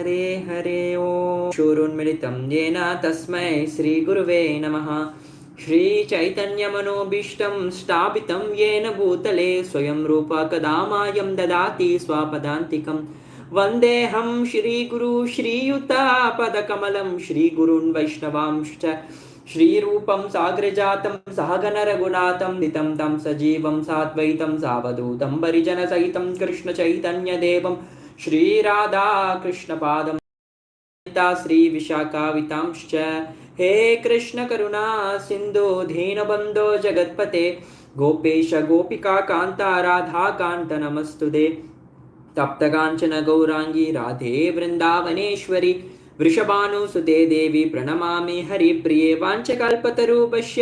हरे हरे ओम शूरोन्मिलितं येन तस्मै श्रीगुरुवे नमः। श्रीचैतन्यमनोभीष्टं स्थापितं येन भूतले स्वयं रूप कदा मायं ददाति स्वापदान्तिकं। वन्देऽहं श्रीगुरु श्रीयुतापदकमलं श्रीगुरून् वैष्णवांश्च श्रीरूपं साग्रजातं सहगणरघुनाथं नितं तं सजीवं साद्वैतं सावधूतं परिजनसहितं कृष्णचैतन्यदेवं श्रीराधा कृष्णपादं श्री विशाखावितांश्च। हे कृष्ण करुणा सिंधु दीनबंधो जगत्पते गोपेश गोपिका कांता राधा कांत नमस्तुते। तप्त कांचन गौरांगी राधे वृंदावनेश्वरी वृषभानुसुते देवी प्रणमामि हरिप्रिये। वाञ्छकल्पतरुभ्यश्च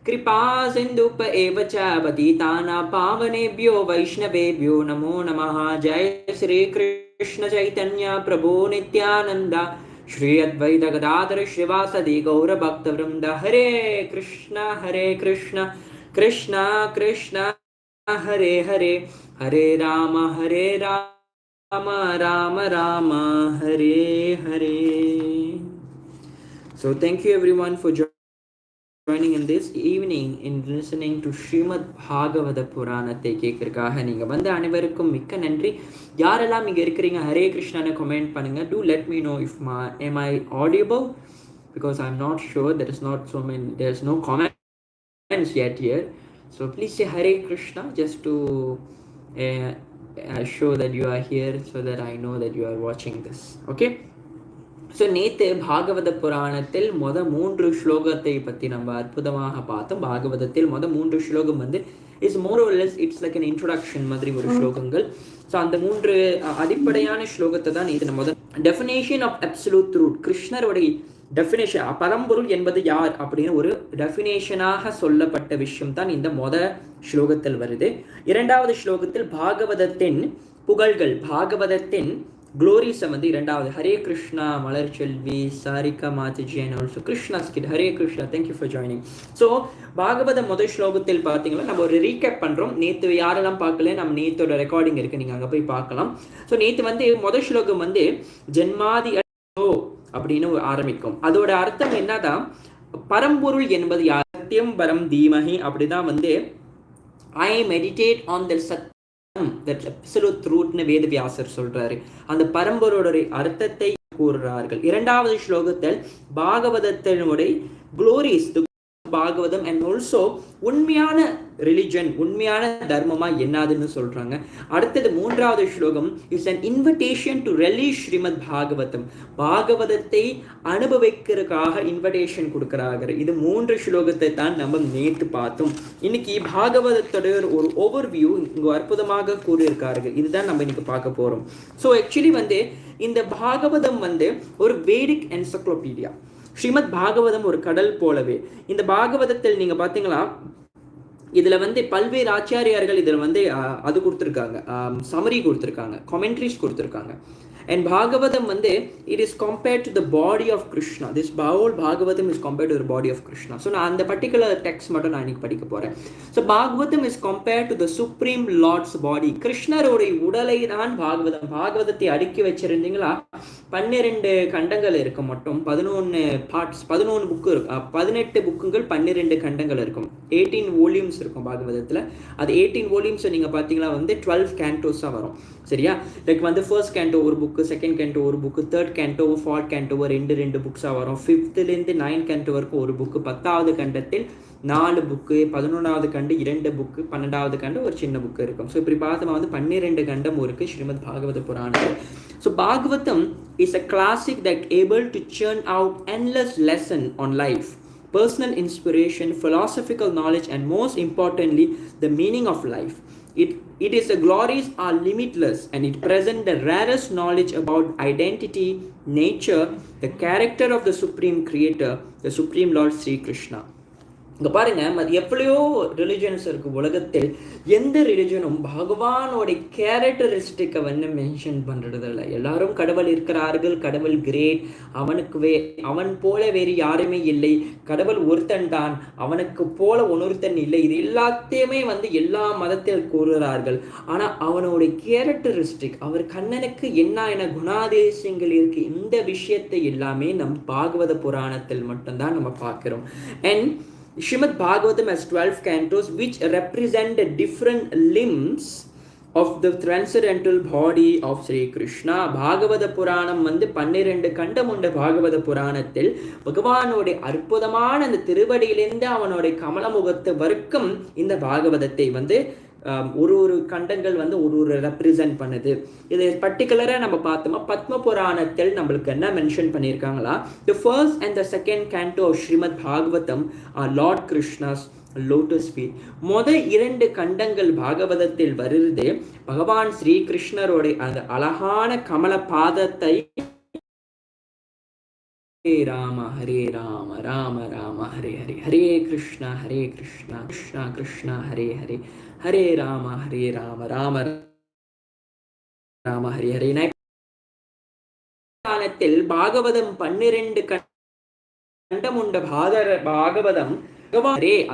कृपा सिन्धुप एव च पतितानां पावनेभ्यो वैष्णवेभ्यो नमो नमः। जय श्री कृष्ण चैतन्य प्रभु नित्यानंद श्री अद्वैत गदाधर श्रीवासदि गौर भक्तवृंद। हरे कृष्ण कृष्ण कृष्ण हरे हरे, हरे Ram Ram Ram Hare Hare. So thank you everyone for joining in this evening in listening to Srimad Bhagavatham புராணத்தை கேட்கறதுக்காக நீங்க வந்த அனைவருக்கும் மிக்க நன்றி. யாரெல்லாம் இங்க இருக்கிறீங்க ஹரே கிருஷ்ணான்னு கமெண்ட் பண்ணுங்க. Do let me know if am I audible, because I'm not sure. There's no comments yet here. So please say Hare Krishna just to show that you are here, so that I know that you are watching this. Okay. So நேற்று பாகவத புராணத்தில் மூன்று ஸ்லோகத்தை பற்றி நம்ம அற்புதமாக பார்த்தோம். பாகவதத்தில் மூன்று ஸ்லோகம் வந்து is more or less it's like an introduction மாதிரி ஒரு ஸ்லோகங்கள். ஸோ அந்த மூன்று அடிப்படையான ஸ்லோகத்தை தான் இது நம்ம டெஃபினேஷன் ஆஃப் அப்சல்யூட் ட்ரூத், கிருஷ்ணருடைய டெஃபினேஷன், பரம்பொருள் என்பது யார் அப்படின்னு ஒரு டெஃபினேஷனாக சொல்லப்பட்ட விஷயம் தான் இந்த ஸ்லோகத்தில் வருது. இரண்டாவது ஸ்லோகத்தில் பாகவதத்தின் புகழ்கள், பாகவதத்தின் க்ளோரிஸை வந்து இரண்டாவது Hare Krishna Malar Selvi Sarika Mataji and also Krishna skit Hare Krishna, thank you for joining. So Bhagavata முதல் ஸ்லோகத்தில் பார்த்தீங்கன்னா நம்ம ஒரு ரீகேப் பண்ணுறோம். நேற்று யாரெல்லாம் பார்க்கல, நம்ம நேத்தோட ரெக்கார்டிங் இருக்குது, நீங்கள் அங்கே போய் பார்க்கலாம். ஸோ நேற்று வந்து முதல் ஸ்லோகம் வந்து ஜென்மாதி அப்படின்னு ஆரம்பிக்கும். அதோட அர்த்தம் என்னதான், பரம்பொருள் என்பது யார், சத்தியம் பரம் தீமஹி, அப்படிதான் வந்து ஐ மெடிடேட் ஆன் த சத் that absolute truth னு வேதவியாசர் சொல்றாரு. அந்த பரம்பரோட அர்த்தத்தை கூறுறார்கள். இரண்டாவது ஸ்லோகத்தில் பாகவதத்தினுடைய க்ளோரிஸ் பாகவதம் அண்ட் ஆல்சோ உண்மையான ரிலிஜன், உண்மையான தர்மமா என்னதுன்னு சொல்றாங்க. அடுத்தது மூன்றாவது ஸ்லோகம் is an invitation to relish Srimad Bhagavatam, பாகவதத்தை அனுபவிக்கிறதுக்காக இன்விடேஷன் கொடுக்கிறார்கள். இது மூன்று ஸ்லோகத்தை தான் நம்ம நேற்று பார்த்தோம். இன்னைக்கு பாகவதத்தோட ஒரு ஓவர்வியூ இங்கு அற்புதமாக கூறியிருக்கார்கள். இதுதான் நம்ம இன்னைக்கு பார்க்க போறோம். ஸோ ஆக்சுவலி வந்து இந்த பாகவதம் வந்து ஒரு வேடிக் என்சைக்ளோபீடியா. ஸ்ரீமத் பாகவதம் ஒரு கடல் போலவே. இந்த பாகவதத்தில் நீங்க பாத்தீங்களா, இதுல வந்து பல்வேறு ஆச்சாரியார்கள் இதுல வந்து அது கொடுத்துருக்காங்க, சமரி கொடுத்துருக்காங்க, கமெண்ட்ரிஸ் கொடுத்துருக்காங்க. And Bhagavatam வந்து it is compared to the body of Krishna. This whole Bhagavatam is compared to the body of Krishna. So நான் அந்த particular text மட்டும் நான் இன்னைக்கு படிக்க போறேன். So Bhagavatam is compared to the Supreme Lord's body. கிருஷ்ணருடைய உடலை தான் பாகவதம். பாகவதத்தை அடுக்கி வச்சிருந்தீங்களா 12 கண்டங்கள் இருக்கும், மட்டும் 11 பார்ட்ஸ், 11 புக்கு இருக்கும், 18 புக்குகள் 12 கண்டங்கள் இருக்கும், 18 வோல்யூம்ஸ் இருக்கும் பாகவதத்தில். அது 18 வோல்யூம்ஸ் நீங்க பார்த்தீங்களா வந்து 12 கேண்டோஸாக வரும். சரியா, லைக் வந்து ஃபர்ஸ்ட் கேண்டோ ஒரு புக்கு, செகண்ட் கேண்டோ ஒரு book, third canto fourth canto ரெண்டு புக்ஸாக வரும். 5th-லேருந்து 9th கேண்டோ வரைக்கும் ஒரு புக்கு, 10வது கண்டத்தில் 4 புக்கு, 11வது கண்டு 2 புக்கு, 12வது கண்டு ஒரு சின்ன புக்கு இருக்கும். ஸோ இப்படி பார்த்தோமா வந்து 12 கண்டம் இருக்குது Srimad Bhagavata Puranam. So Bhagavatam is a classic that able to churn out endless lesson on life, personal inspiration, philosophical knowledge, and most importantly the meaning of life. It is the glories are limitless, and it presents the rarest knowledge about identity, nature, the character of the supreme creator, the supreme Lord Sri Krishna. இங்க பாருங்க, எவ்வளையோ religions இருக்கு உலகத்தில். எந்த ரிலிஜனும் பகவானோட கேரக்டரிஸ்டிக்கை வந்து mention பண்றது இல்லை. எல்லாரும் கடவுள் இருக்கிறார்கள், கடவுள் கிரேட், அவன் போல வேறு யாருமே இல்லை, கடவுள் ஒருத்தன் தான், அவனுக்கு போல ஒன்னொருத்தன் இல்லை, இது எல்லாத்தையுமே வந்து எல்லா மதத்தில் கூறுகிறார்கள். ஆனா அவனோட கேரக்டரிஸ்டிக், அவர் கண்ணனுக்கு என்ன குணாதிசயங்கள் இருக்கு, இந்த விஷயத்தை எல்லாமே நம் பாகவத புராணத்தில் மட்டும்தான் நம்ம பார்க்கிறோம். And Srimad Bhagavatham has 12 cantos which represent the different limbs of the transcendental body of Sri Krishna. பாகவத புராணம் வந்து 12 கண்டம் உண்ட பாகவத புராணத்தில் பகவானோட அற்புதமான அந்த திருவடியிலிருந்து அவனோட கமலமுகத்து வரைக்கும் இந்த பாகவதத்தை வந்து ஒரு கண்டங்கள் வந்து ஒரு ரெப்ரசன்ட் பண்ணுது. இது பர்டிகுலராக நம்ம பார்த்தோமா பத்ம புராணத்தில் நம்மளுக்கு என்ன மென்ஷன் பண்ணியிருக்காங்களா, the first and the second canto of Srimad Bhagavatam are lord Krishna's lotus feet. 2 கண்டங்கள் பாகவதத்தில் வருது பகவான் ஸ்ரீ கிருஷ்ணரோட அந்த அழகான கமல பாதத்தை. ஹரே ராம ஹரே ராம ராம ராம ஹரே ஹரே, ஹரே கிருஷ்ணா கிருஷ்ணா கிருஷ்ணா ஹரே ஹரே, ஹரே ராம ராம ராம ஹரே ஹரே. பாகவதம் 12 கண்டம் உண்ட பாகவதம்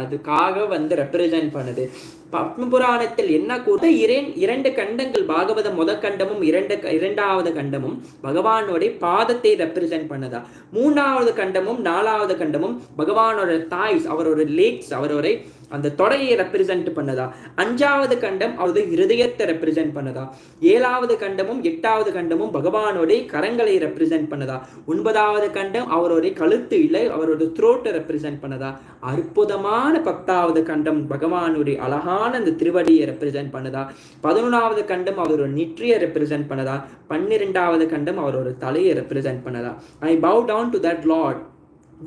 அதுக்காக வந்து ரெப்ரசன்ட் பண்ணுது. பத்ம புராணத்தில் என்ன கூட்ட 2 கண்டங்கள் பாகவதம் முதல் கண்டமும் 2வது கண்டமும் பகவானோட பாதத்தை ரெப்ரசன்ட் பண்ணதா, 3வது கண்டமும் 4வது கண்டமும் பகவானோட தாய்ஸ், அவரோட லேக்ஸ், அவரோட அந்த தொடையை ரெப்ரசன்ட் பண்ணதா, 5வது கண்டம் அவரது இருதயத்தை ரெப்ரசன்ட் பண்ணதா, 7வது கண்டமும் 8வது கண்டமும் பகவானோட கரங்களை ரெப்ரசன்ட் பண்ணதா, 9வது கண்டம் அவரோட கழுத்து இல்லை அவரோட த்ரோட்டை ரெப்ரசன்ட் பண்ணதா, அற்புதமான 10வது கண்டம் பகவானுடைய அழகான அந்த திருவடியை ரெப்ரசன்ட் பண்ணதா, 11வது கண்டம் அவரோட நெற்றியை ரெப்ரசன்ட் பண்ணதா, 12வது கண்டம் அவரோட தலையை ரெப்ரசன்ட் பண்ணதா. I bow down to that Lord,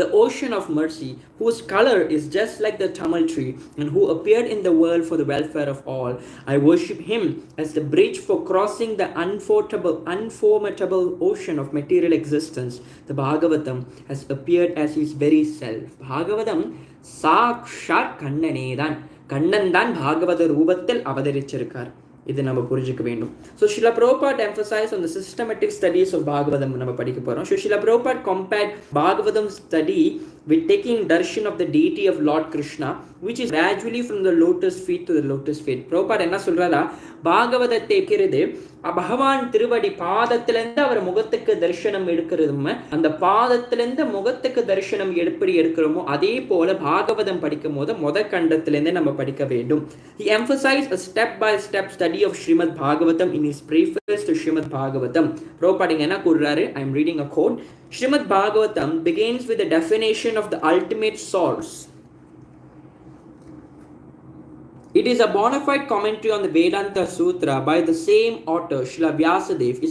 the ocean of mercy, whose color is just like the Tamil tree, and who appeared in the world for the welfare of all. I worship him as the bridge for crossing the unformable ocean of material existence. The Bhagavatam has appeared as his very self. Bhagavatam சாக்ஷாத் கண்ணனே தான், கண்ணன் தான் பாகவத ரூபத்தில் அவதரிச்சிருக்கார். இது நம்ம புரிஞ்சுக்க வேண்டும். So Srila Prabhupada emphasized on the systematic studies of Bhagavatam நம்ம படிக்க போகிறோம். So Srila Prabhupada compared Bhagavatam study with taking darshan of the deity of Lord Krishna, which is gradually from the lotus feet to the lotus feet. Prabhupada என்ன சொல்றாரா, பாகவதத்தை இருக்கிறது பகவான் திருவடி பாதத்திலிருந்து அவர் முகத்துக்கு தரிசனம் எடுக்கிறதும், அந்த பாதத்திலிருந்து முகத்துக்கு தரிசனம் எப்படி எடுக்கிறோமோ அதே போல பாகவதம் படிக்கும் போது முதல் கண்டத்திலிருந்து நம்ம படிக்க வேண்டும். He emphasized a step by step study of Srimad Bhagavatam in his preface to Srimad Bhagavatam. Prabhupada என்ன கூறுறாரு, I am reading a quote. Srimad Bhagavatam begins with the definition of the ultimate source. It is a bona fide commentary on the Vedanta Sutra by the same author, Srila Vyasadeva.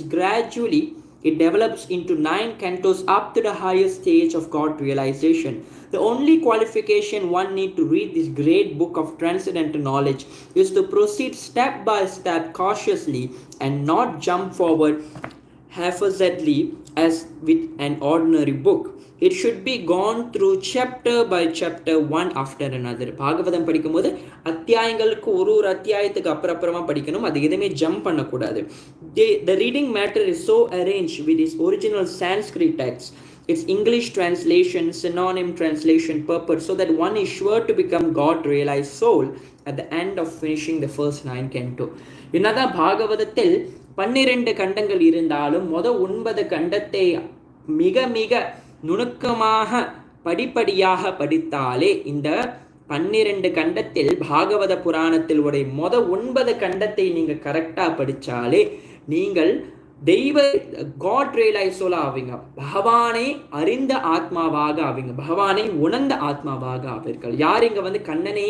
It develops into 9 cantos up to the highest stage of God realization. The only qualification one need to read this great book of transcendental knowledge is to proceed step by step cautiously and not jump forward haphazardly as with an ordinary book. It should be gone through chapter by chapter, one after another. Bhagavatam படிக்கும்போது அத்தியாயங்களுக்கு ஒரு அத்தியாயத்துக்கு அப்புறமா படிக்கணும், அது எதுவுமே jump பண்ணக்கூடாது. The reading matter is so arranged with its original Sanskrit text, its English translation, synonym translation purpose, so that one is sure to become God realized soul at the end of finishing the first 9 canto. என்னதான் பாகவதத்தில் 12 கண்டங்கள் இருந்தாலும் 9 கண்டத்தை மிக மிக நுணுக்கமாக படிப்படியாக படித்தாலே, இந்த 12 கண்டத்தில் பாகவத புராணத்தில் உடைய 9 கண்டத்தை நீங்க கரெக்டா படிச்சாலே நீங்கள் தெய்வ காட் ரியலைஸ் சோலா ஆவீங்க, பகவானை அறிந்த ஆத்மாவாக ஆவீங்க, பகவானை உணர்ந்த ஆத்மாவாக ஆவீர்கள். யார் இங்க வந்து கண்ணனை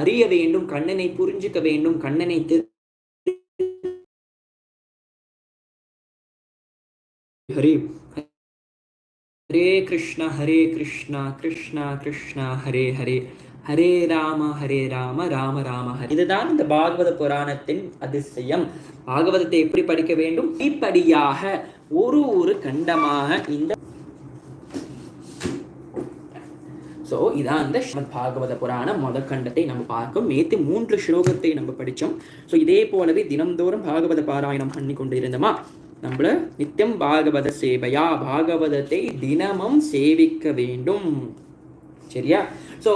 அறிய வேண்டும், கண்ணனை புரிஞ்சுக்க வேண்டும், கண்ணனை ஹரி ஹரே கிருஷ்ணா கிருஷ்ணா கிருஷ்ணா ஹரே ஹரே, ஹரே ராம ராம ராம ஹரே. இதுதான் இந்த பாகவத புராணத்தின் அதிசயம். பாகவதத்தை எப்படி படிக்க வேண்டும், இப்படியாக ஒரு கண்டமாக இந்த ஸோ இதான் அந்த ஸ்ரீமத் பாகவத புராணம் கண்டத்தை நம்ம பார்க்கும். நேற்று 3 ஸ்லோகத்தை நம்ம படித்தோம். ஸோ இதே போலவே தினம்தோறும் பாகவத பாராயணம் பண்ணி கொண்டு இருந்தோமா, நம்மள நித்தியம் பாகவத சேவையா, பாகவதத்தை தினமும் சேவிக்க வேண்டும். சரியா? ஸோ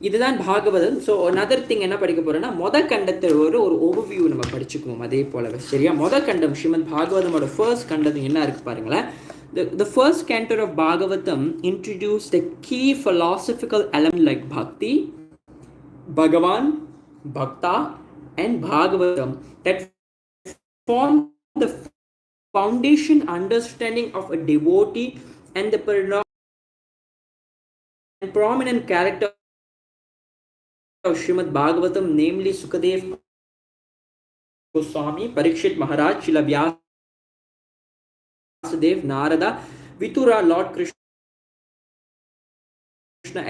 இதுதான் பாகவதம். ஸோ another thing என்ன படிக்க போறோம்னா, கண்டத்தில் ஒரு ஓவர்வியூ நம்ம படிச்சுக்குவோம் அதே போலவே. சரியா? கண்டம் ஸ்ரீமத் பாகவதமோட ஃபர்ஸ்ட் கண்டது என்ன இருக்கு பாருங்களேன். The first canto of Bhagavatam introduced the key philosophical elements like Bhakti, Bhagavan, Bhakta, and Bhagavatam that form the foundation understanding of a devotee and the prominent character of Srimad Bhagavatam, namely Sukadev Goswami, Parikshit Maharaj, Srila Vyasadeva, Narada, Vitura, Lord Krishna,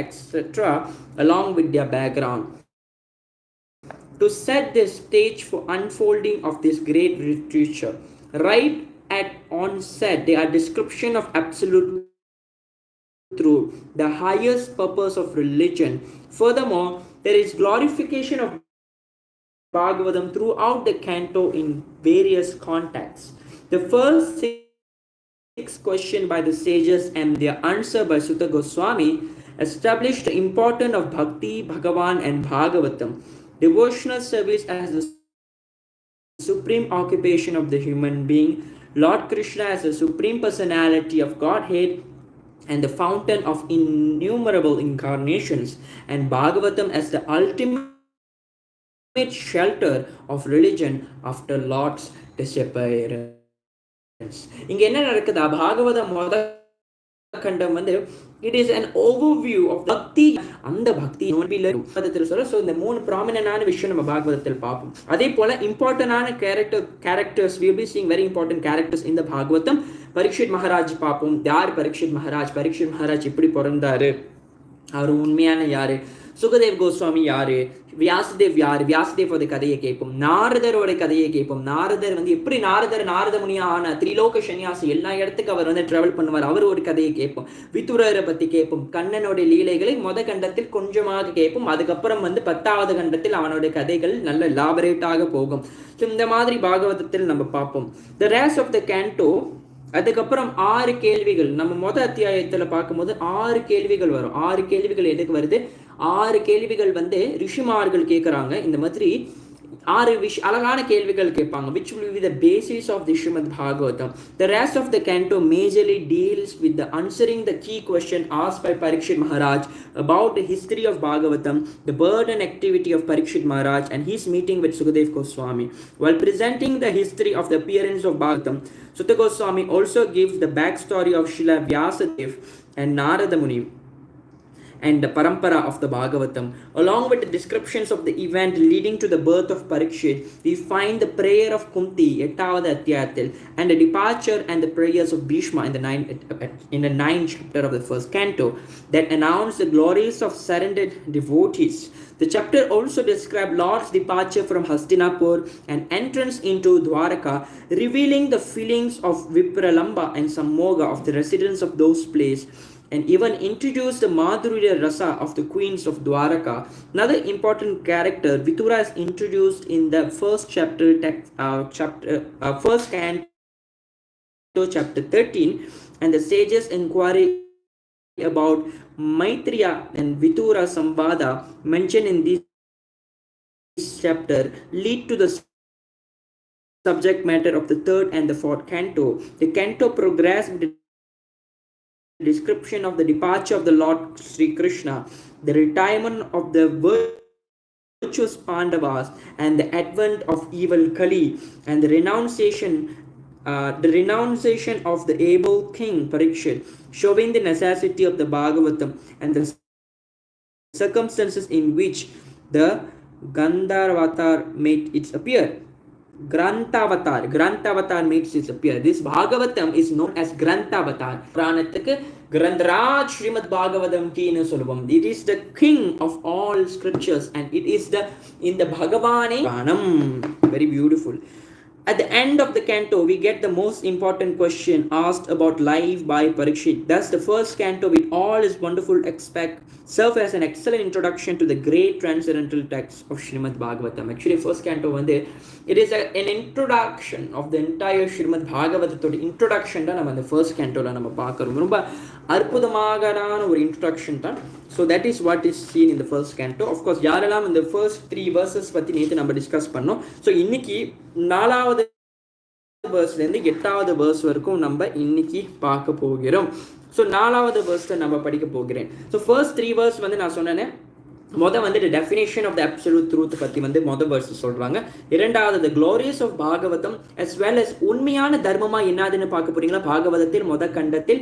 etc., along with their background, to set the stage for unfolding of this great literature. Right at onset, they are description of absolute truth, the highest purpose of religion. Furthermore, there is glorification of Bhagavatam throughout the canto in various contexts. The first 6 questions by the sages and their answer by Sutta Goswami established the importance of Bhakti, Bhagavan, and Bhagavatam. Devotional service as the supreme occupation of the human being, Lord Krishna as the supreme personality of Godhead and the fountain of innumerable incarnations, and Bhagavatam as the ultimate shelter of religion after Lord's disappearance. இங்க என்ன நடக்குதா, பாகவதம் கண்டம் வந்து it is an overview of பக்தி. அந்த பக்தி சொல்ல. So இந்த 3 ப்ராமினன்டான விஷயம் நம்ம பாகவதத்தில் பார்ப்போம். அதே போல இம்பார்ட்டன்டான characters we will be seeing very important characters in the Bhagavatam. Parikshit Maharaj பார்ப்போம். யார் பரீட்சித் மகாராஜ்? பரீட்சித் மகாராஜ் எப்படி பிறந்தாரு, அவர் உண்மையான யாரு, சுகதேவ் கோஸ்வாமி யாரு, வியாசதேவ் யாரு, வியாசதேவோட கதையை கேட்போம், நாரதரோட கதையை கேட்போம். நாரதர் வந்து எப்படி நாரத முனியா ஆன, திரிலோக சன்னியாசி, எல்லா இடத்துக்கு அவர் வந்து டிராவல் பண்ணுவார், அவர் ஒரு கதையை கேட்போம். விதுரரை பத்தி கேட்போம். கண்ணனோட லீலைகளை கண்டத்தில் கொஞ்சமாக கேட்போம். அதுக்கப்புறம் வந்து 10வது கண்டத்தில் அவனுடைய கதைகள் நல்ல லாபரேட்டாக போகும். இந்த மாதிரி பாகவதத்தில் நம்ம பார்ப்போம். The rest of the canto, அதுக்கப்புறம் 6 கேள்விகள். நம்ம அத்தியாயத்துல பார்க்கும்போது 6 கேள்விகள் வரும். 6 கேள்விகள் எதுக்கு வருது? 6 கேள்விகள் வந்து ரிஷிமார்கள் கேட்கறாங்க. இந்த மாதிரி 6 அழகான கேள்விகள் கேட்பாங்க, which will be the basis of the Srimad Bhagavatam. The rest of the canto majorly deals with the answering the key question asked by Parikshit Maharaj about the history of Bhagavatam, the birth and activity of Parikshit Maharaj, and his meeting with Sukadev Goswami. While presenting the history of the appearance of Bhagavatam, Sutta Goswami also gives the backstory of Srila Vyasadeva and Narada Muni and the parampara of the Bhagavatam. Along with the descriptions of the event leading to the birth of Parikshit, we find the prayer of Kunti, 8வது அத்தியாயத்தில், and the departure and the prayers of Bhishma in the 9th chapter of the first canto that announce the glories of surrendered devotees. The chapter also describes Lord's departure from Hastinapur and entrance into Dwaraka, revealing the feelings of Vipralamba and Sammoga of the residents of those places, and even introduced the Madhurya Rasa of the queens of Dwaraka. Another important character, Vitura, is introduced in the first chapter, first canto, chapter 13, and the sages inquiry about Maitreya and Vitura Samvada mentioned in this chapter lead to the subject matter of the 3rd and the 4th canto. The canto progressed with the description of the departure of the Lord Sri Krishna, the retirement of the virtuous Pandavas, and the advent of evil Kali, and the renunciation of the able king Parikshit, showing the necessity of the Bhagavatam and the circumstances in which the Gandharvatar made its appear. Grantavatar makes its appear. This Bhagavatam is known as Grantavatar. Puranattukku Grantaraj Srimad Bhagavatam kinu solluvom. It is the king of all scriptures and it is in the Bhagavane Pranam. Very beautiful. At the end of the canto, we get the most important question asked about life by Parikshit. Thus, the first canto, with all its wonderful aspect, serve as an excellent introduction to the great transcendental text of Srimad Bhagavatam. Actually, first canto, it is an introduction of the entire Srimad Bhagavatam. Introduction தான் the first canto நம்ம பார்க்கிறோம். ரொம்ப அற்புதமான ஒரு introduction தான். So that is what is seen in the first canto. Of course, யாரெல்லாம் இந்த first 3 verses பத்தி நேத்து நம்ம டிஸ்கஸ் பண்ணோம். So இன்னைக்கு 4வது வெர்ஸ்லேருந்து 8வது வெர்ஸ் வரைக்கும் நம்ம இன்னைக்கு பார்க்க போகிறோம். ஸோ 4வது வெர்ஸை நம்ம படிக்க போகிறேன். ஸோ ஃபர்ஸ்ட் 3 வேர்ஸ் நான் சொன்னேன். the definition of the absolute truth பற்றி verse சொல்றாங்க. இரண்டாவது the glorious of Bhagavatam as well as உண்மையான தர்மமா என்னதுன்னு பார்க்க போறீங்களா. பாகவதத்தில் கண்டத்தில்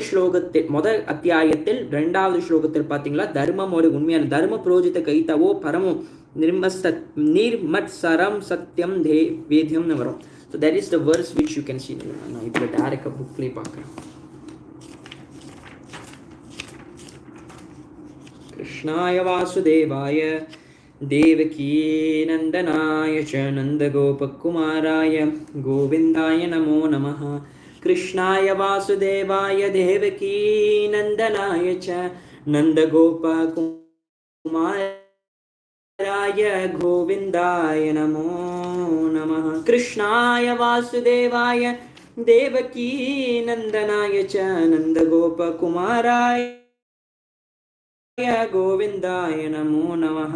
ஸ்லோகத்தில் அத்தியாயத்தில் 2வது ஸ்லோகத்தில் பார்த்தீங்களா, தர்மம் ஒரு உண்மையான தர்ம புரோஜித கைத்தவோ பரமோ நிர்மத்சரம் சத்யம் வேத்யம்னு வரும். So that is the verse which you can see. நான் இப்போ டைரக்டா புக்லயே பார்க்கறேன். கிருஷ்ணாய வாசுதேவாய தேவகீ நந்தனாய ச நந்தகோபகுமாராய கோவிந்தாய நமோ நமः. கிருஷ்ணாய வாசுதேவாய தேவகீ நந்தனாய ச நந்தகோபகுமாராய கோவிந்தாய நமோ நமः. கிருஷ்ணாய வாசுதேவாய தேவகீ நந்தனாய ச நந்தகோபகுமாராய கோவிந்தாய நமோ நமः.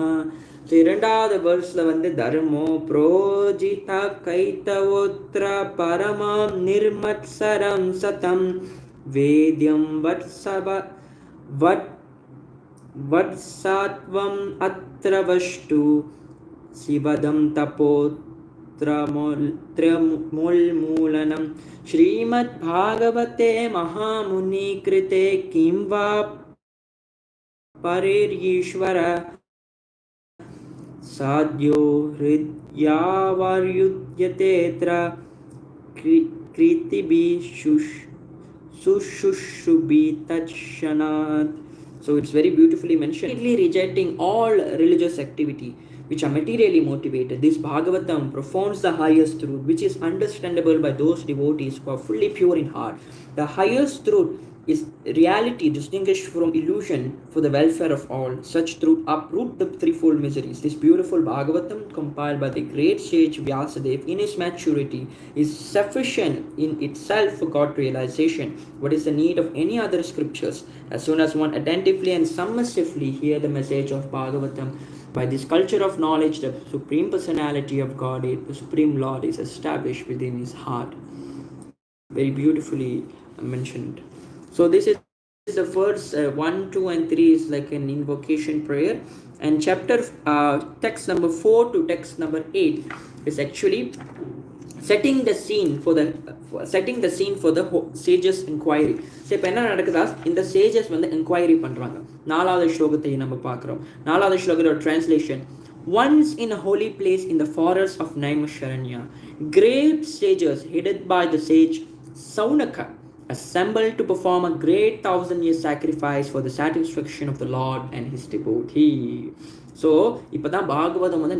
இரண்டாவது வெர்ஸ்ல தர்மோ புரோஜித கைத்தவோத்ர பரமம் நிர்மத்சரம் சதம் வேத்யம் வத்சாத்வம் அத்ரவஷ்டு சிவதம் தபோத்ரமுல்மூலனம் ஸ்ரீமத் பாகவதே மகாமுனி கிருதே கிம் வா பரேர்ஈஸ்வர சாத்யோ ஹ்ருத்யாவர்யுத்யதேத்ர கிருதிபி சுஷுஷுபி தத்ஷனாத். So it's very beautifully mentioned. Rejecting all religious activity which are materially motivated, this Bhagavatam profounds the highest truth which is understandable by those devotees who are fully pure in heart. The highest truth is reality distinguished from illusion for the welfare of all. Such truth uproot the threefold miseries. This beautiful Bhagavatam, compiled by the great sage Vyasadeva in his maturity, is sufficient in itself for God realization. What is the need of any other scriptures? As soon as one attentively and submissively hear the message of Bhagavatam, by this culture of knowledge, the Supreme Personality of God, the Supreme Lord, is established within his heart. Very beautifully mentioned. So this is the first 1, 2 and 3 is like an invocation prayer, and chapter text number 4 to text number 8 is actually setting the scene for the sages inquiry. So இப்ப என்ன நடக்குதா, இந்த sages inquiry பண்றாங்க. 4வது ஸ்லோகத்தை நம்ம பார்க்கிறோம். 4வது ஸ்லோகத்தோட translation: Once in a holy place in the forest of Naimisharanya, great sages headed by the sage Saunaka assembled to perform a great 1000-year sacrifice for the satisfaction of the Lord and his devotee. So இப்பதான் பாகவதம் 4வது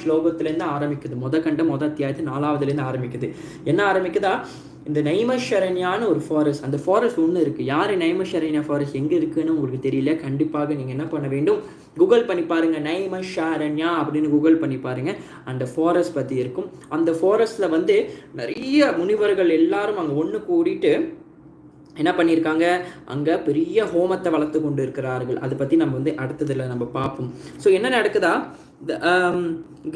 ஸ்லோகத்திலேருந்து ஆரம்பிக்குது. மொத அத்தியாயத்து 4வதுலேருந்து ஆரம்பிக்குது. என்ன ஆரம்பிக்குதா, இந்த நைமஷரண்யான ஒரு forest, அந்த forest ஒன்று இருக்குது. யார் நைமஷரண்யா ஃபாரஸ்ட் எங்கே இருக்குன்னு உங்களுக்கு தெரியல, கண்டிப்பாக நீங்கள் என்ன பண்ண வேண்டும், கூகுள் பண்ணி பாருங்கள். நைமஷரண்யா அப்படின்னு கூகுள் பண்ணி பாருங்கள், அந்த ஃபாரஸ்ட் பற்றி இருக்கும். அந்த ஃபாரஸ்ட்டில் நிறைய முனிவர்கள் எல்லாரும் அங்கே ஒன்று கூடிட்டு என்ன பண்ணியிருக்காங்க, அங்கே பெரிய ஹோமத்தை வளர்த்து கொண்டு இருக்கிறார்கள். அதை பற்றி நம்ம அடுத்ததில் நம்ம பார்ப்போம். ஸோ என்ன நடக்குதா,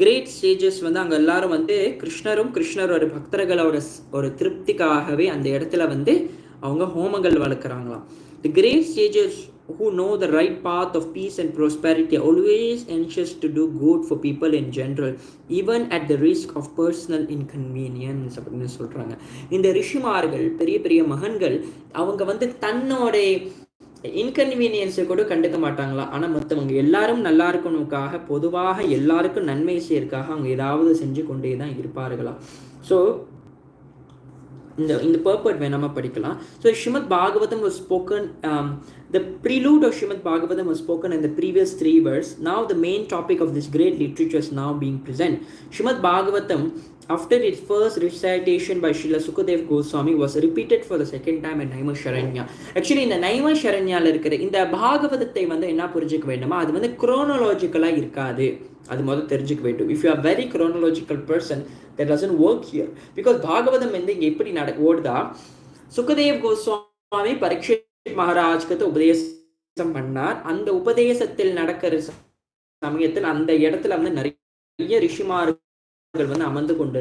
கிரேட் ஸ்டேஜஸ் அங்கே எல்லாரும் கிருஷ்ணரோட பக்தர்களோட ஒரு திருப்திக்காகவே அந்த இடத்துல அவங்க ஹோமங்கள் வளர்க்குறாங்களாம். The great sages who know the right path of peace and prosperity are always anxious to do good for people in general, even at the risk of personal inconvenience அப்படின்னு சொல்றாங்க. இந்த ரிஷிமார்கள், பெரிய பெரிய மகன்கள், அவங்க தன்னோட இன்கன்வீனியன்ஸை கூட கண்டுக்க மாட்டாங்களா. ஆனால் மற்றவங்க எல்லாரும் நல்லா இருக்கணுக்காக, பொதுவாக எல்லாருக்கும் நன்மை செய்யறதுக்காக அவங்க ஏதாவது செஞ்சு கொண்டே தான் இருப்பார்களா. ஸோ இந்த purport வேணாம படிக்கலாம். So Srimad Bhagavatam was spoken, the prelude of Srimad Bhagavatam was spoken in the previous 3 verses. Now the main topic of this great literature is now being present. Srimad Bhagavatam, after its first recitation by Srila Sukadev Goswami, was repeated for the second time in Naimisharanya. Actually இந்த நைமிஷரண்யால இருக்கிற இந்த பாகவதத்தை வந்து என்ன புரிஞ்சுக்க வேண்டுமா, அது வந்து குரோனலாஜிக்கலா இருக்காது. அது முதல் தெரிஞ்சுக்க வேண்டும். If you are very chronological person, that doesn't work here. Because Bhagavatam வந்து இங்க எப்படி ஓடுதா, சுகதேவ் கோஸ்வாமி பரீட்சித் மகாராஜ்க்கு உபதேசம் பண்ணார். அந்த உபதேசத்தில் நடக்கிற சமயத்தில் அந்த இடத்துல வந்து நிறைய ரிஷிமார்கள் வந்து அமர்ந்து கொண்டு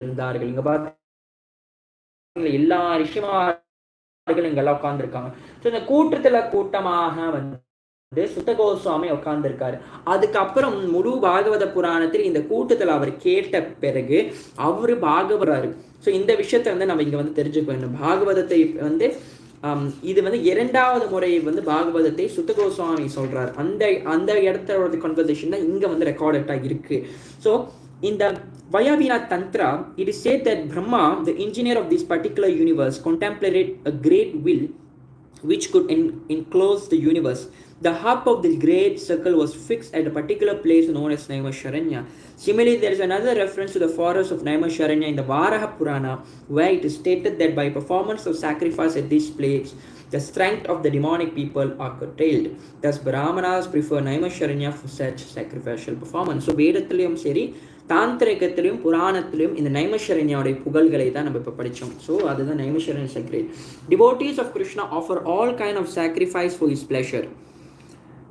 இருந்தார்கள். இங்க பாத்தீங்கன்னா எல்லா ரிஷிமார்களும் இங்கெல்லாம் உட்கார்ந்துருக்காங்க. ஸோ இந்த கூட்டமாக வந்து சுத்த கோஸ்வாமி உட்கார்ந்துருக்காரு. அதுக்கப்புறம் முழு பாகவத புராணத்தில் இந்த கூட்டத்தில் அவர் கேட்ட பிறகு அவரு பாகவராரு. ஸோ இந்த விஷயத்தை வந்து நம்ம இங்க வந்து தெரிஞ்சுக்க வேண்டும். பாகவதத்தை வந்து இது வந்து 2வது முறை வந்து பாகவதத்தை சுத்த கோஸ்வாமி சொல்றாரு. அந்த இடத்தோட கான்வர்சேஷன் தான் இங்க வந்து ரெக்கார்டட்டா இருக்கு. ஸோ இந்த Vayavina Tantra, it is said that Brahma, the engineer of this particular universe, contemplated a great will which could enclose the universe. The hub of this great circle was fixed at a particular place known as Naimisharanya. Similarly, there is another reference to the forest of Naimisharanya in the Varaha Purana, where it is stated that by performance of sacrifice at this place, the strength of the demonic people are curtailed. Thus, Brahmanas prefer Naimisharanya for such sacrificial performance. So, வேதத்திலையும் சரி, தாந்திரிகத்திலையும் புராணத்திலையும் இந்த நைமிஷரண்யாவுடைய புகழ்களை தான் நம்ம இப்போ படித்தோம். So அதுதான் நைமிஷரண்ய சக்ரேட். Devotees of Krishna offer all kind of sacrifice for his pleasure.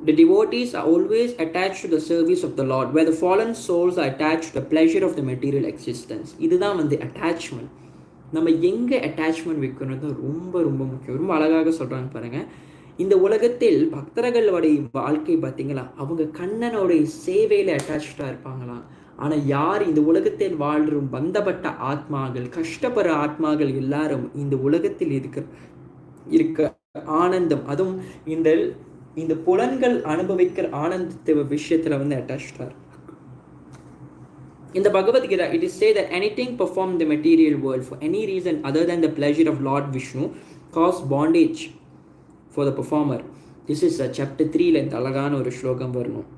The devotees are always attached to the service of the Lord, where the fallen souls are attached to the pleasure of the material existence. இதுதான் வந்து attachment. நம்ம எங்கே attachment வைக்கணும் ரொம்ப ரொம்ப முக்கியம். ரொம்ப அழகாக சொல்கிறாங்க பாருங்கள். இந்த உலகத்தில் பக்தர்களுடைய வாழ்க்கை பார்த்தீங்களா, அவங்க கண்ணனுடைய சேவையில் அட்டாச்சாக இருப்பாங்களாம். ஆனால் யார் இந்த உலகத்தில் வாழ்றும் பந்தப்பட்ட ஆத்மாக்கள், கஷ்டப்படுற ஆத்மாக்கள் எல்லாரும் இந்த உலகத்தில் இருக்க ஆனந்தம், அதுவும் இந்த புலன்கள் அனுபவிக்கிற ஆனந்தத்தை விஷயத்துல வந்து அட்டாச்சார். In the Bhagavad Gita, it is said that anything performed in the material world for any reason other than the pleasure of Lord Vishnu cause bondage for the performer. This is chapter 3 ல இந்த அழகான ஒரு ஸ்லோகம் வரணும்.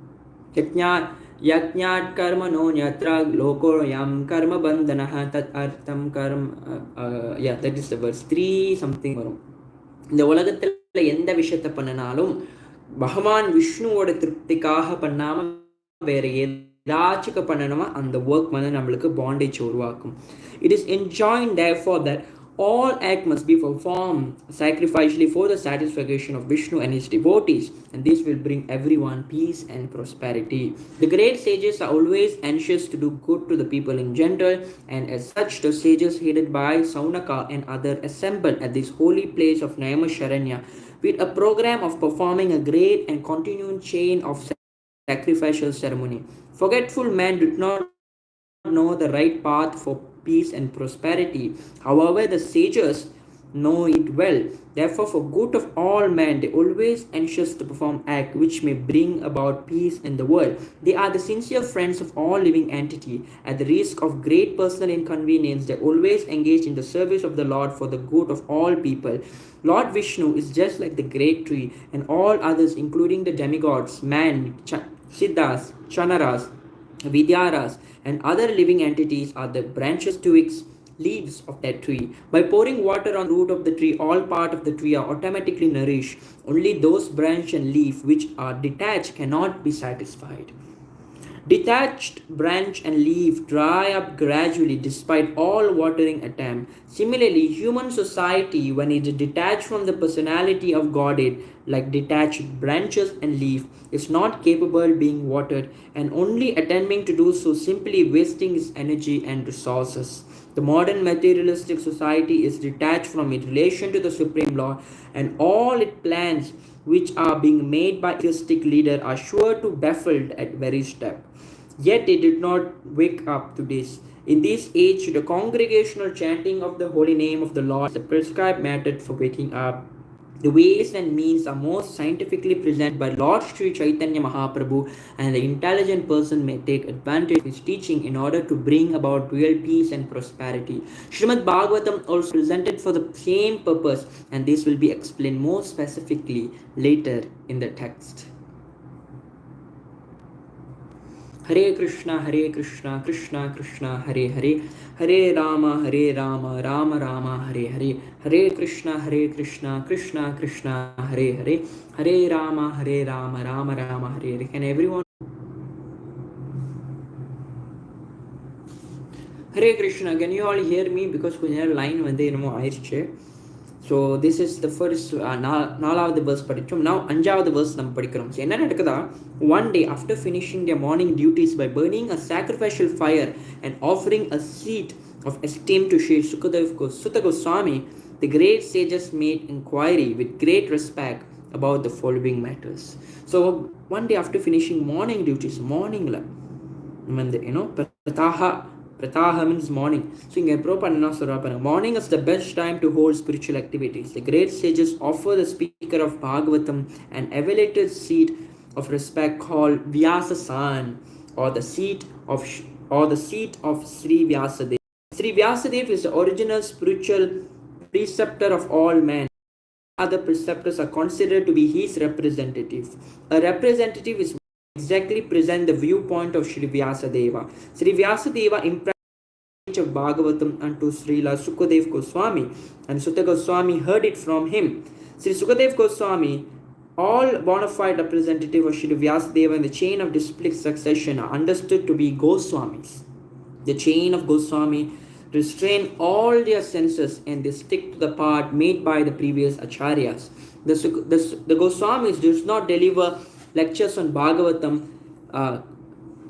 யக்ஞாத் கர்மணோ யத்ர லோகோயம் கர்ம பந்தனஹ தத் அர்த்தம் கர்ம that is the verse 3 something வரும். இந்த உலகத்துல எந்த விஷயத்தை பண்ணினாலும் பகவான் விஷ்ணுவோட திருப்திக்காக பண்ணாம வேற ஏதாச்சும் பண்ணணுமா, அந்த ஒர்க் வந்து நம்மளுக்கு பாண்டேஜ் உருவாக்கும். It is enjoined therefore that all act must be performed sacrificially for the satisfaction of Vishnu and his devotees, and this will bring everyone peace and prosperity. The great sages are always anxious to do good to the people in general, and as such the sages headed by Saunaka and others assembled at this holy place of Naimisharanya with a program of performing a great and continuing chain of sacrificial ceremony. Forgetful men did not know the right path for peace and prosperity. However, the sages know it well. Therefore, for good of all men, they always anxious to perform act which may bring about peace in the world. They are the sincere friends of all living entity. At the risk of great personal inconvenience, they always engage in the service of the Lord for the good of all people. Lord Vishnu is just like the great tree, and all others, including the demigods, man, siddhas, chanaras, vidyaras, and other living entities, are the branches, twigs, leaves of that tree. By pouring water on the root of the tree, all part of the tree are automatically nourished. Only those branch and leaf which are detached cannot be satisfied. Detached branch and leaf dry up gradually despite all watering attempt. Similarly, human society, when it is detached from the personality of Godhead, like detached branches and leaf, is not capable of being watered, and only attempting to do so simply wasting its energy and resources. The modern materialistic society is detached from its relation to the Supreme Lord, and all its plans which are being made by atheistic leader are sure to be baffled at very step. Yet they did not wake up to this. In this age, the congregational chanting of the holy name of the Lord is the prescribed method for waking up The ways and means are most scientifically presented by Lord Sri Chaitanya Mahaprabhu, and the intelligent person may take advantage of his teaching in order to bring about real peace and prosperity. Srimad Bhagavatam also presented for the same purpose, and this will be explained more specifically later in the text. Hare Krishna, Krishna Krishna, Hare Hare, Hare Rama, Rama Rama, Hare Hare, Hare Krishna, Krishna Krishna, Hare Hare, Hare Rama, Rama Rama, Hare Hare. Can everyone? Hare Krishna, can you all hear me? Because கொஞ்சம் line வந்து என்னமோ ஆயிடுச்சு. So this is the first நாலாவது verse படித்தோம். Now அஞ்சாவது verse நம்ம படிக்கிறோம். So என்ன நடக்குதா, one day after finishing their morning duties by burning a sacrificial fire and offering a seat of esteem to Sri Sutta Goswami, the great sages made inquiry with great respect about the following matters. So one day after finishing morning duties, morning la, Prataha means morning. So in morning is the best time to hold spiritual activities. The great sages offer the speaker of Bhagavatam an elevated seat of respect called Vyasasan, or the seat of Sri Vyasadeva. Sri Vyasadeva is the original spiritual preceptor of all men. Other preceptors are considered to be his representative. A representative is exactly present the viewpoint of Sri Vyasadeva. Sri Vyasadeva impressed of Bhagavatam unto Srila Sukadev Goswami, and Sutta Goswami heard it from him. Sri Sukadev Goswami, all bona fide representative of Sri Vyasadeva in the chain of disciplic succession, are understood to be Goswamis. The chain of Goswami restrain all their senses and they stick to the path made by the previous acharyas. The Goswamis does not deliver lectures on Bhagavatam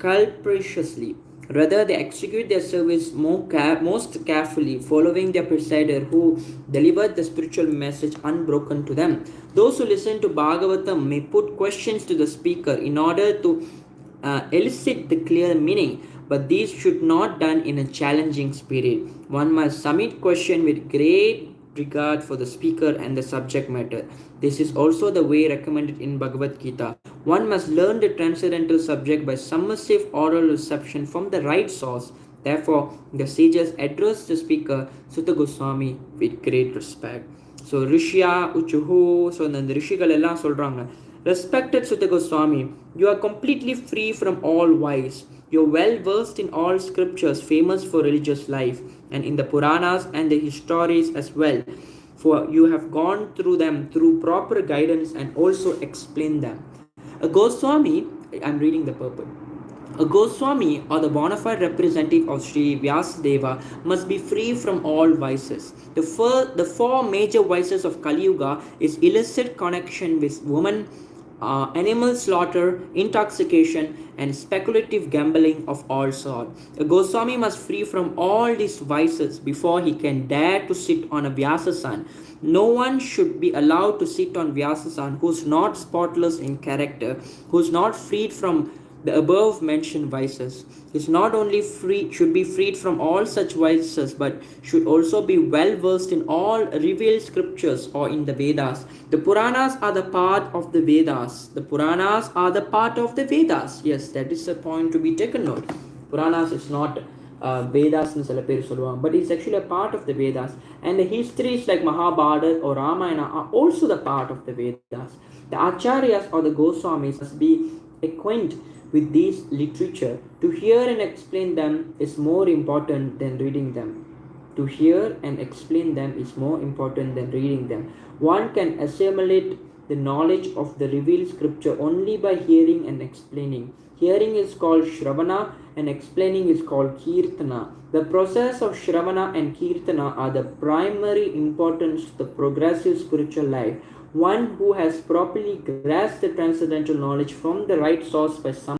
capriciously. Rather, they execute their service most carefully, following their presider who delivered the spiritual message unbroken to them. Those who listen to Bhagavatam may put questions to the speaker in order to elicit the clear meaning, but these should not done in a challenging spirit. One must submit question with great regard for the speaker and the subject matter. This is also the way recommended in Bhagavad Gita. One must learn the transcendental subject by submissive oral reception from the right source. Therefore, the sages address the speaker, Sutta Goswami, with great respect. So, Rishya Uchuhu, so the Rishigal எல்லாம் சொல்றாங்க, respected Sutta Goswami, you are completely free from all vice. You are well versed in all scriptures famous for religious life, and in the Puranas and the histories as well, for you have gone through them through proper guidance and also explained them. A Goswami, I'm reading the purport. A Goswami, or the bona fide representative of Sri Vyasadeva, must be free from all vices. The four major vices of Kali Yuga is illicit connection with women, animal slaughter, intoxication, and speculative gambling of all sorts. A Goswami must free from all these vices before he can dare to sit on a Vyasasan. No one should be allowed to sit on Vyasasan who is not spotless in character, who is not freed from the above mentioned vices. Is not only should be freed from all such vices, but should also be well versed in all revealed scriptures or in the Vedas. The Puranas are the part of the Vedas. The Puranas are the part of the Vedas. Yes, that is a point to be taken note. Puranas is not Vedas in சில பேர் சொல்லுவாங்க, but it's actually a part of the Vedas. And the histories like Mahabharata or Ramayana are also the part of the Vedas. The Acharyas or the Goswamis must be acquainted with these literature. To hear and explain them is more important than reading them. To hear and explain them is more important than reading them. One can assimilate the knowledge of the revealed scripture only by hearing and explaining. Hearing is called Shravana and explaining is called Kirtana. The process of Shravana and Kirtana are the primary importance to the progressive spiritual life. One who has properly grasped the transcendental knowledge from the right source by some